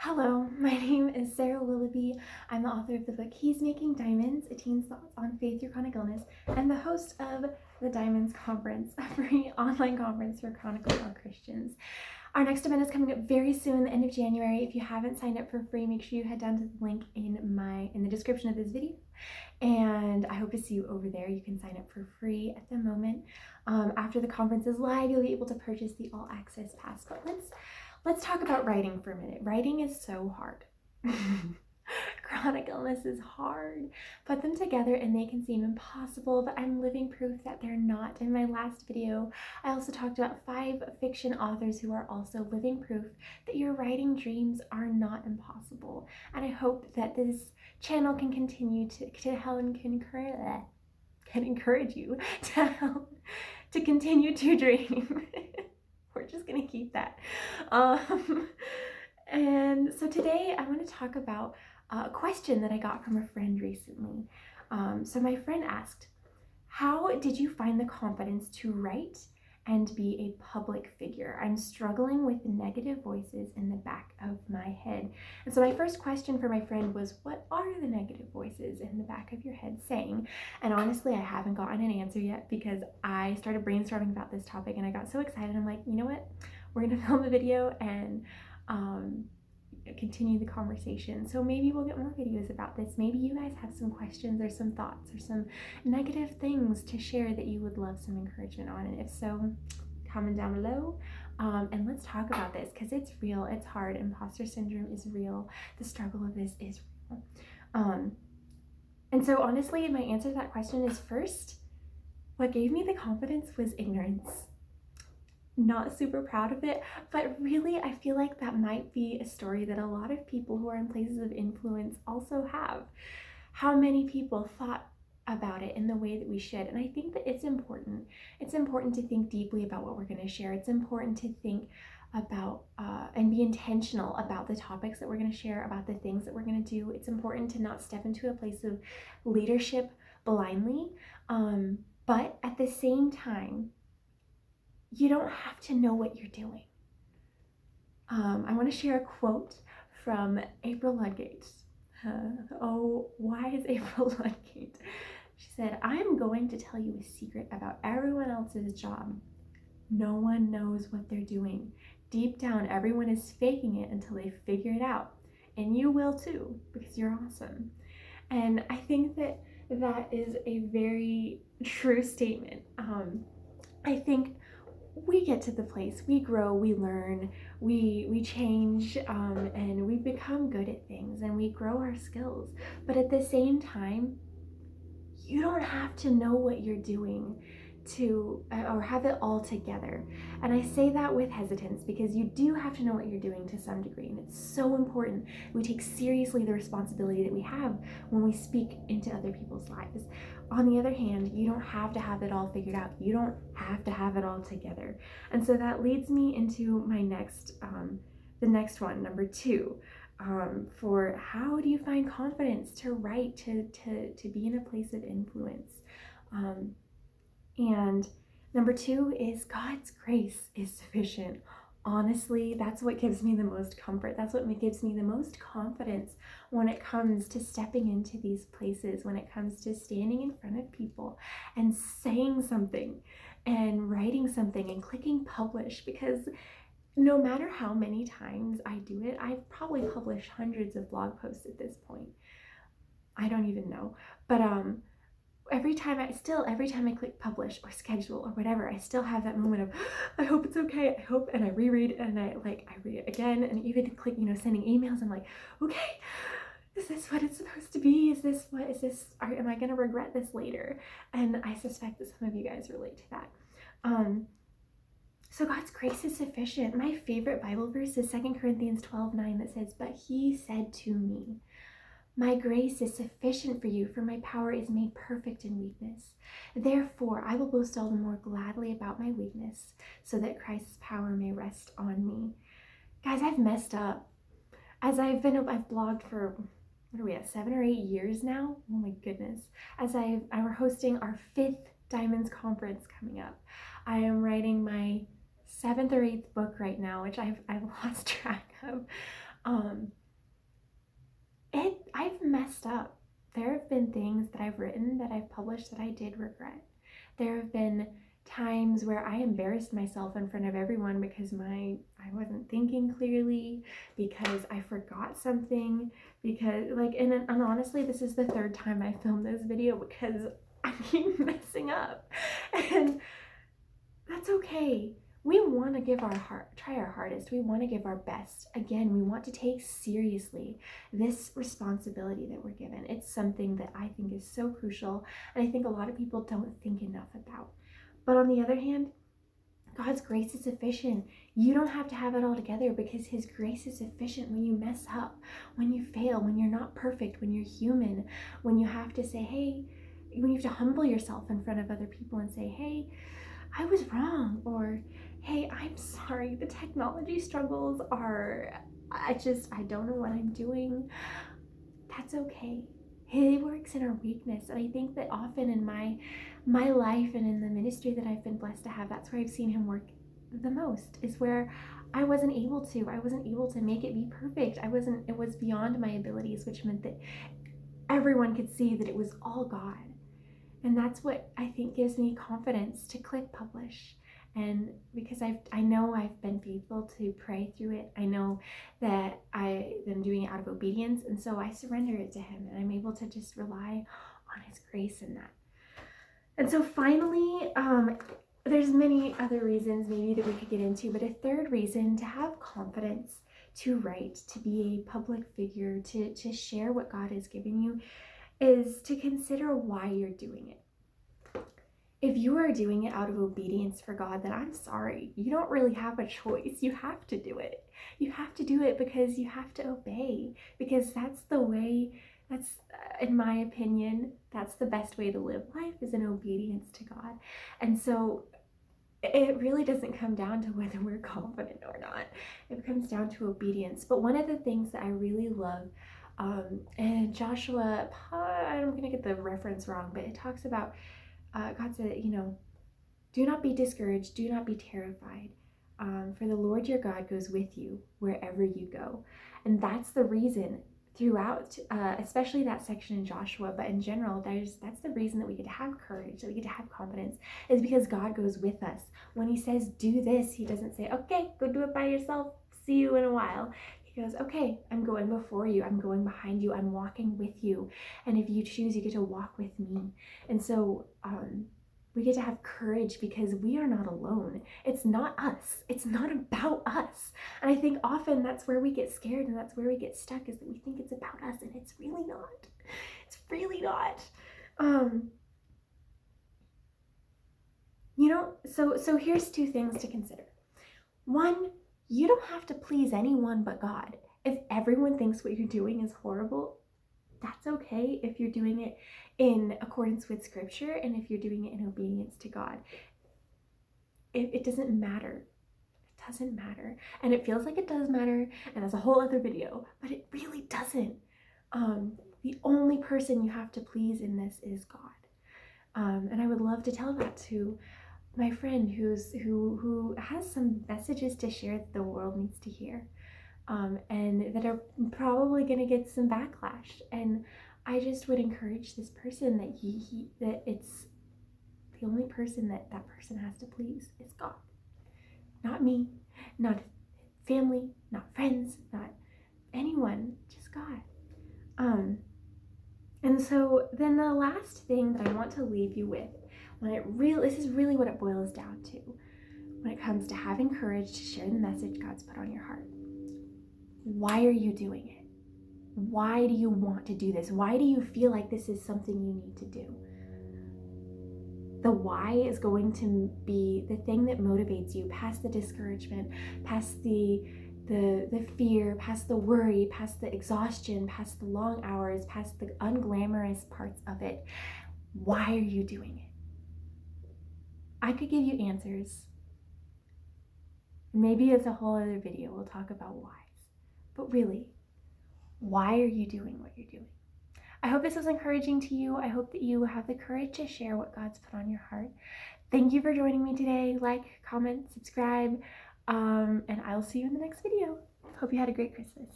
Hello, my name is Sarah Willoughby. I'm the author of the book He's Making Diamonds, A Teen's Thoughts on Faith Through Chronic Illness, and the host of the Diamonds Conference, a free online conference for chronic ill Christians. Our next event is coming up very soon, the end of January. If you haven't signed up for free, make sure you head down to the link in the description of this video. And I hope to see you over there. You can sign up for free at the moment. After the conference is live, you'll be able to purchase the all access pass. But let's talk about writing for a minute. Writing is so hard. Chronic illness is hard. Put them together and they can seem impossible, but I'm living proof that they're not. In my last video, I also talked about 5 fiction authors who are also living proof that your writing dreams are not impossible. And I hope that this channel can continue to encourage you to continue to dream. We're just gonna keep that. And so today I want to talk about a question that I got from a friend recently. So my friend asked, how did you find the confidence to write and be a public figure? I'm struggling with negative voices in the back of my head. And so my first question for my friend was, what are the negative voices in the back of your head saying? And honestly, I haven't gotten an answer yet because I started brainstorming about this topic and I got so excited. I'm like, you know what? We're gonna film a video and continue the conversation. So maybe we'll get more videos about this. Maybe you guys have some questions or some thoughts or some negative things to share that you would love some encouragement on. And if so, comment down below. And let's talk about this because it's real, it's hard. Imposter syndrome is real. The struggle of this is real. And so honestly, my answer to that question is first, what gave me the confidence was ignorance. Not super proud of it, but really I feel like that might be a story that a lot of people who are in places of influence also have. How many people thought about it in the way that we should? And I think that it's important. It's important to think deeply about what we're going to share. It's important to think about and be intentional about the topics that we're going to share, about the things that we're going to do. It's important to not step into a place of leadership blindly, but at the same time, you don't have to know what you're doing. I want to share a quote from April Ludgate. Why is April Ludgate? She said, I'm going to tell you a secret about everyone else's job. No one knows what they're doing. Deep down, everyone is faking it until they figure it out. And you will too, because you're awesome. And I think that that is a very true statement. I think we get to the place, we grow, we learn, we change, and we become good at things and we grow our skills. But at the same time, you don't have to know what you're doing or have it all together. And I say that with hesitance because you do have to know what you're doing to some degree. And it's so important we take seriously the responsibility that we have when we speak into other people's lives. On the other hand, you don't have to have it all figured out. You don't have to have it all together. And so that leads me into my the next one, number 2. For how do you find confidence to write, to be in a place of influence? And number 2 is God's grace is sufficient. Honestly, that's what gives me the most comfort. That's what gives me the most confidence when it comes to stepping into these places, when it comes to standing in front of people and saying something and writing something and clicking publish, because no matter how many times I do it, I've probably published hundreds of blog posts at this point. I don't even know. But every time I click publish or schedule or whatever, I still have that moment of, I hope it's okay, I hope, and I reread and I read it again, and even click, sending emails. I'm like, okay, is this what it's supposed to be? Am I gonna regret this later? And I suspect that some of you guys relate to that. So God's grace is sufficient. My favorite Bible verse is 2 Corinthians 12:9 that says, but he said to me, my grace is sufficient for you, for my power is made perfect in weakness. Therefore, I will boast all the more gladly about my weakness, so that Christ's power may rest on me. Guys, I've messed up. As I've blogged for, what are we at, 7 or 8 years now? Oh my goodness. I'm hosting our 5th Diamonds Conference coming up. I am writing my 7th or 8th book right now, which I've lost track of. I've messed up. There have been things that I've written, that I've published, that I did regret. There have been times where I embarrassed myself in front of everyone because I wasn't thinking clearly, because I forgot something, because and honestly, this is the third time I filmed this video because I keep messing up, and that's okay. We want to try our hardest. We want to give our best. Again, we want to take seriously this responsibility that we're given. It's something that I think is so crucial, and I think a lot of people don't think enough about. But on the other hand, God's grace is sufficient. You don't have to have it all together, because his grace is sufficient when you mess up, when you fail, when you're not perfect, when you're human, when you have to say, hey, when you have to humble yourself in front of other people and say, hey, I was wrong, or hey, I'm sorry, the technology struggles are, I don't know what I'm doing. That's okay. He works in our weakness. And I think that often in my life and in the ministry that I've been blessed to have, that's where I've seen him work the most, is where I wasn't able to make it be perfect. It was beyond my abilities, which meant that everyone could see that it was all God. And that's what I think gives me confidence to click publish. And because I know I've been faithful to pray through it. I know that I am doing it out of obedience. And so I surrender it to him, and I'm able to just rely on his grace in that. And so finally, there's many other reasons maybe that we could get into, but a third reason to have confidence to write, to be a public figure, to share what God has given you, is to consider why you're doing it. If you are doing it out of obedience for God, then I'm sorry, you don't really have a choice. You have to do it. You have to do it because you have to obey, because that's the way, in my opinion, that's the best way to live life, is in obedience to God. And so it really doesn't come down to whether we're confident or not. It comes down to obedience. But one of the things that I really love, and Joshua, I'm going to get the reference wrong, but it talks about God said, do not be discouraged, do not be terrified, for the Lord your God goes with you wherever you go. And that's the reason throughout, especially that section in Joshua, but in general, that's the reason that we get to have courage, that we get to have confidence, is because God goes with us. When he says do this, he doesn't say, okay, go do it by yourself, see you in a while. He goes, okay, I'm going before you, I'm going behind you, I'm walking with you, and if you choose, you get to walk with me. And so we get to have courage because we are not alone. It's not us. It's not about us. And I think often that's where we get scared, and that's where we get stuck, is that we think it's about us, and it's really not. It's really not. So here's two things to consider. One, you don't have to please anyone but God. If everyone thinks what you're doing is horrible, that's okay if you're doing it in accordance with scripture and if you're doing it in obedience to God. It doesn't matter. It doesn't matter. And it feels like it does matter, and that's a whole other video, but it really doesn't. The only person you have to please in this is God. And I would love to tell that to my friend who has some messages to share that the world needs to hear, and that are probably going to get some backlash. And I just would encourage this person that that it's the only person that person has to please is God, not me, not family, not friends, not anyone, just God. And so then the last thing that I want to leave you with, this is really what it boils down to when it comes to having courage to share the message God's put on your heart. Why are you doing it? Why do you want to do this? Why do you feel like this is something you need to do? The why is going to be the thing that motivates you past the discouragement, past the fear, past the worry, past the exhaustion, past the long hours, past the unglamorous parts of it. Why are you doing it? I could give you answers. Maybe it's a whole other video. We'll talk about whys. But really, why are you doing what you're doing? I hope this was encouraging to you. I hope that you have the courage to share what God's put on your heart. Thank you for joining me today. Like, comment, subscribe, and I'll see you in the next video. Hope you had a great Christmas.